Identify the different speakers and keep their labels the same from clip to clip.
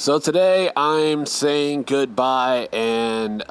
Speaker 1: So today I'm saying goodbye, and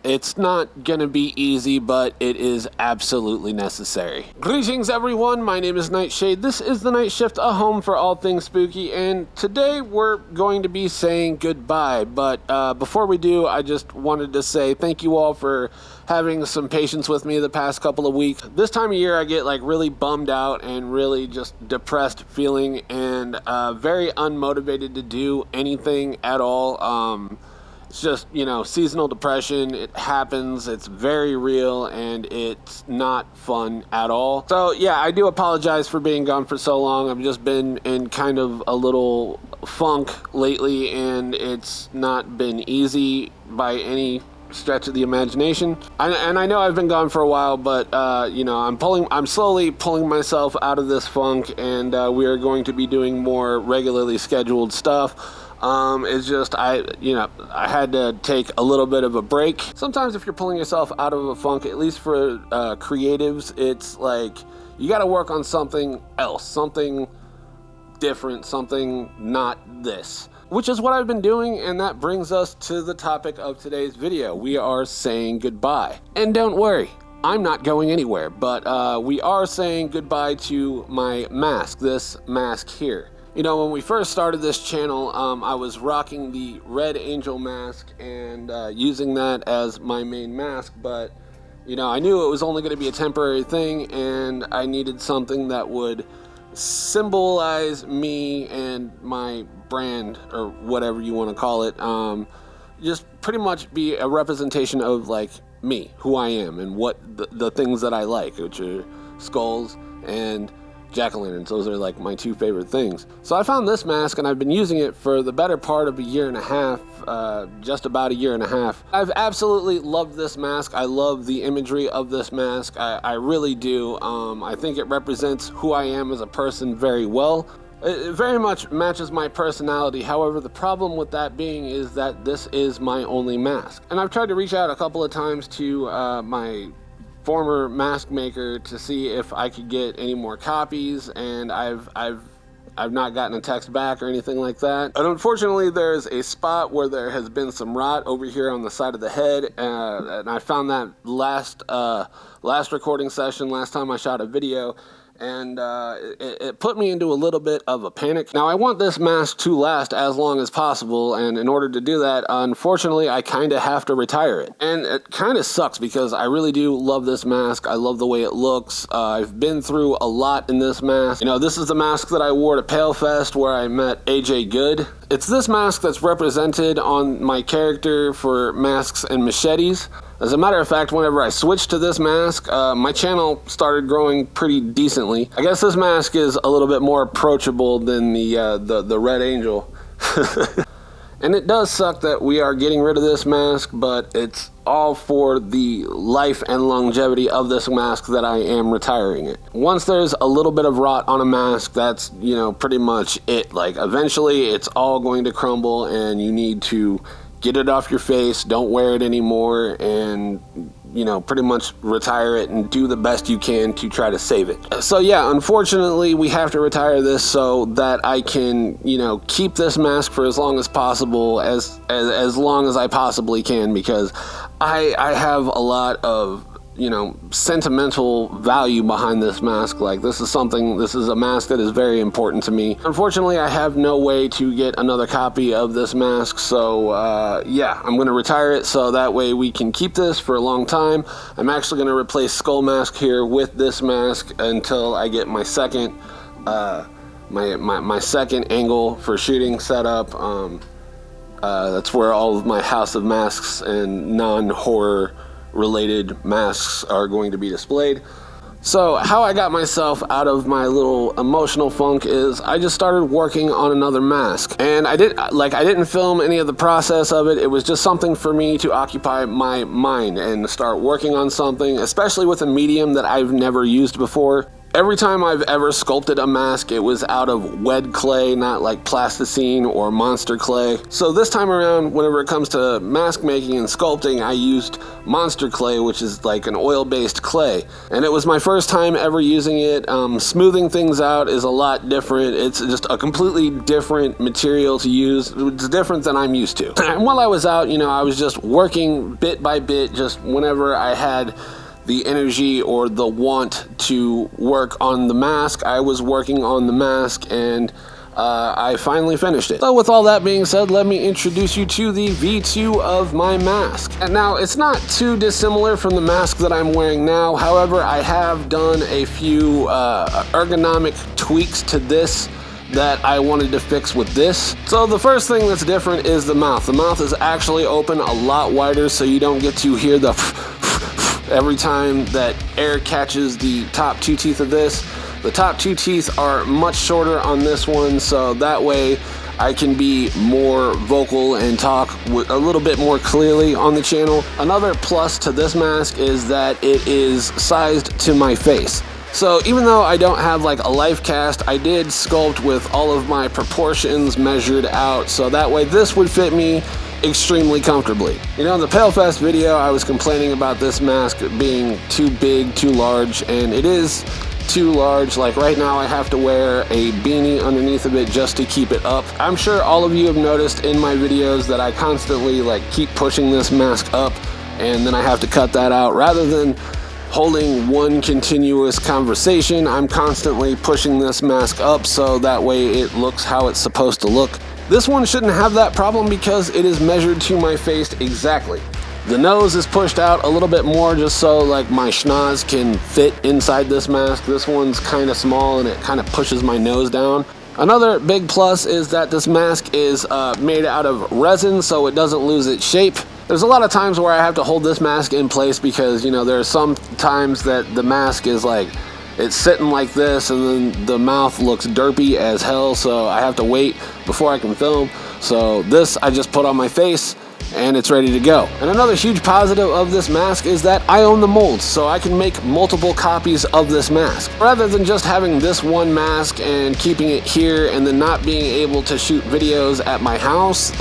Speaker 1: it's not gonna be easy, but it is absolutely necessary. Greetings everyone, my name is Nightshade. This is the Night Shift, a home for all things spooky, and today we're going to be saying goodbye. But before we do, I just wanted to say thank you all for having some patience with me the past couple of weeks. This time of year I get like really bummed out and really just depressed feeling, and very unmotivated to do anything at all. It's just, seasonal depression. It happens. It's very real, and it's not fun at all. So yeah, I do apologize for being gone for so long. I've just been in kind of a little funk lately, and it's not been easy by any stretch of the imagination. And I know I've been gone for a while, but I'm slowly pulling myself out of this funk, and we are going to be doing more regularly scheduled stuff. It's just, I had to take a little bit of a break. Sometimes if you're pulling yourself out of a funk, at least for creatives, it's like you got to work on something else, something different, something not this, which is what I've been doing. And that brings us to the topic of today's video. We are saying goodbye. And don't worry, I'm not going anywhere, but we are saying goodbye to my mask, this mask here. When we first started this channel, I was rocking the Red Angel mask and using that as my main mask, but I knew it was only going to be a temporary thing, and I needed something that would symbolize me and my brand, or whatever you want to call it. Just pretty much be a representation of like me, who I am, and what the things that I like, which are skulls and jack-o'-lanterns. Those are like my two favorite things. So I found this mask, and I've been using it for the better part of a year and a half, just about a year and a half. I've absolutely loved this mask. I love the imagery of this mask. I really do. I think it represents who I am as a person very well. It very much matches my personality. However, the problem with that being is that this is my only mask. And I've tried to reach out a couple of times to my former mask maker to see if I could get any more copies, and I've not gotten a text back or anything like that. And unfortunately, there's a spot where there has been some rot over here on the side of the head, and I found that last recording session, last time I shot a video, and it put me into a little bit of a panic. Now, I want this mask to last as long as possible, and in order to do that, unfortunately, I kind of have to retire it. And it kind of sucks because I really do love this mask. I love the way it looks. I've been through a lot in this mask. This is the mask that I wore to Pale Fest where I met AJ Good. It's this mask that's represented on my character for Masks and Machetes. As a matter of fact, whenever I switched to this mask, my channel started growing pretty decently. I guess this mask is a little bit more approachable than the Red Angel. And it does suck that we are getting rid of this mask, but it's all for the life and longevity of this mask that I am retiring it. Once there's a little bit of rot on a mask, that's, pretty much it. Like, eventually it's all going to crumble, and you need to get it off your face, don't wear it anymore, and pretty much retire it and do the best you can to try to save it. So yeah, unfortunately we have to retire this so that I can keep this mask for as long as possible, as long as I possibly can, because I have a lot of sentimental value behind this mask. Like, this is a mask that is very important to me. Unfortunately, I have no way to get another copy of this mask, so yeah, I'm going to retire it so that way we can keep this for a long time. I'm actually going to replace Skull Mask here with this mask until I get my second my second angle for shooting set up. That's where all of my House of Masks and non-horror related masks are going to be displayed. So how I got myself out of my little emotional funk is I just started working on another mask, and I didn't film any of the process of it. It was just something for me to occupy my mind and start working on something, especially with a medium that I've never used before. Every time I've ever sculpted a mask, it was out of wet clay, not like plasticine or monster clay. So this time around, whenever it comes to mask making and sculpting, I used monster clay, which is like an oil-based clay. And it was my first time ever using it. Smoothing things out is a lot different. It's just a completely different material to use. It's different than I'm used to. And while I was out, you know, I was just working bit by bit, just whenever I had the energy or the want to work on the mask, I was working on the mask, and I finally finished it. So with all that being said, let me introduce you to the V2 of my mask. And now, it's not too dissimilar from the mask that I'm wearing now. However, I have done a few ergonomic tweaks to this that I wanted to fix with this. So the first thing that's different is the mouth. The mouth is actually open a lot wider, so you don't get to hear the every time that air catches the top two teeth of this. The top two teeth are much shorter on this one, so that way I can be more vocal and talk a little bit more clearly on the channel. Another plus to this mask is that it is sized to my face. So even though I don't have like a life cast, I did sculpt with all of my proportions measured out, so that way this would fit me extremely comfortably. You know, in the PaleFest video, I was complaining about this mask being too big, too large, and it is too large. Like right now, I have to wear a beanie underneath of it just to keep it up. I'm sure all of you have noticed in my videos that I constantly like keep pushing this mask up, and then I have to cut that out. Rather than holding one continuous conversation, I'm constantly pushing this mask up so that way it looks how it's supposed to look. This one shouldn't have that problem because it is measured to my face exactly. The nose is pushed out a little bit more just so like my schnoz can fit inside this mask. This one's kind of small and it kind of pushes my nose down. Another big plus is that this mask is made out of resin, so it doesn't lose its shape. There's a lot of times where I have to hold this mask in place because, you know, there are some times that the mask is like, it's sitting like this and then the mouth looks derpy as hell, so I have to wait before I can film. So this I just put on my face and it's ready to go. And another huge positive of this mask is that I own the molds, so I can make multiple copies of this mask. Rather than just having this one mask and keeping it here and then not being able to shoot videos at my house,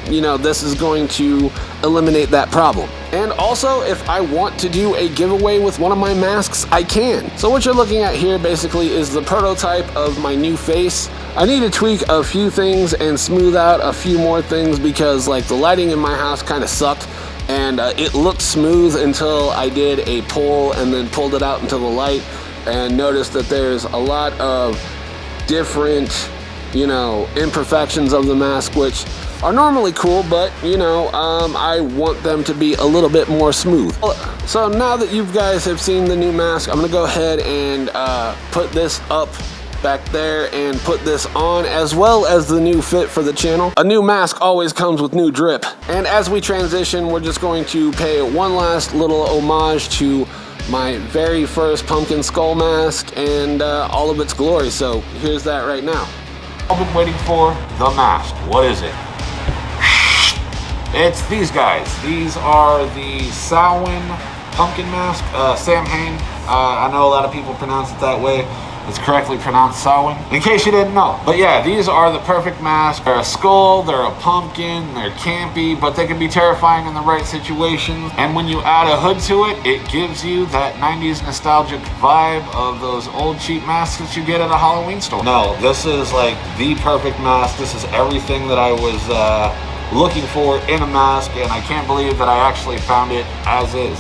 Speaker 1: you know, this is going to eliminate that problem. And also, if I want to do a giveaway with one of my masks, I can. So what you're looking at here basically is the prototype of my new face. I need to tweak a few things and smooth out a few more things because like the lighting in my house kind of sucked, and it looked smooth until I did a pull and then pulled it out into the light and noticed that there's a lot of different, you know, imperfections of the mask, which are normally cool, but you know, I want them to be a little bit more smooth. So now that you guys have seen the new mask, I'm gonna go ahead and put this up back there and put this on, as well as the new fit for the channel. A new mask always comes with new drip. And as we transition, we're just going to pay one last little homage to my very first pumpkin skull mask and all of its glory. So here's that right now.
Speaker 2: I've been waiting for the mask. What is it? It's these guys. These are the Samhain pumpkin mask. Samhain. I know a lot of people pronounce it that way. It's correctly pronounced Samhain, in case you didn't know. But yeah, these are the perfect mask. They're a skull, they're a pumpkin, they're campy, but they can be terrifying in the right situations. And when you add a hood to it, it gives you that 90s nostalgic vibe of those old cheap masks that you get at a Halloween store. No, this is like the perfect mask. This is everything that I was looking for in a mask, and I can't believe that I actually found it as is.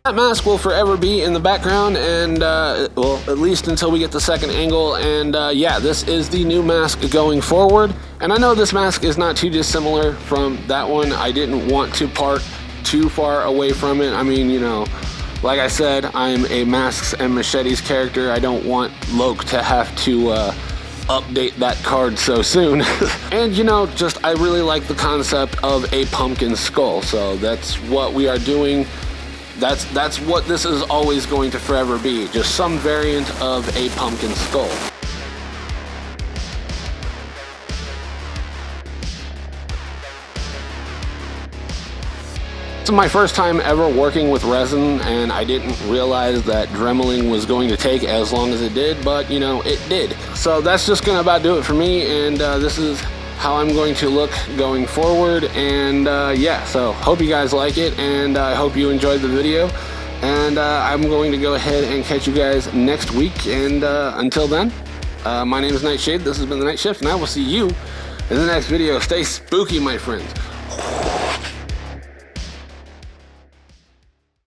Speaker 1: That mask will forever be in the background, and well, at least until we get the second angle. And yeah, this is the new mask going forward. And I know this mask is not too dissimilar from that one. I didn't want to park too far away from it. I mean, you know, like I said, I'm a Masks and Machetes character. I don't want Loke to have to update that card so soon. And you know, just I really like the concept of a pumpkin skull, so that's what we are doing. That's what this is always going to forever be, just some variant of a pumpkin skull. This is my first time ever working with resin, and I didn't realize that dremeling was going to take as long as it did, but you know, it did. So that's just gonna about do it for me, and this is how I'm going to look going forward. And yeah, so hope you guys like it, and I hope you enjoyed the video. And I'm going to go ahead and catch you guys next week, and until then, my name is Nightshade. This has been The Night Shift, and I will see you in the next video. Stay spooky, my friends.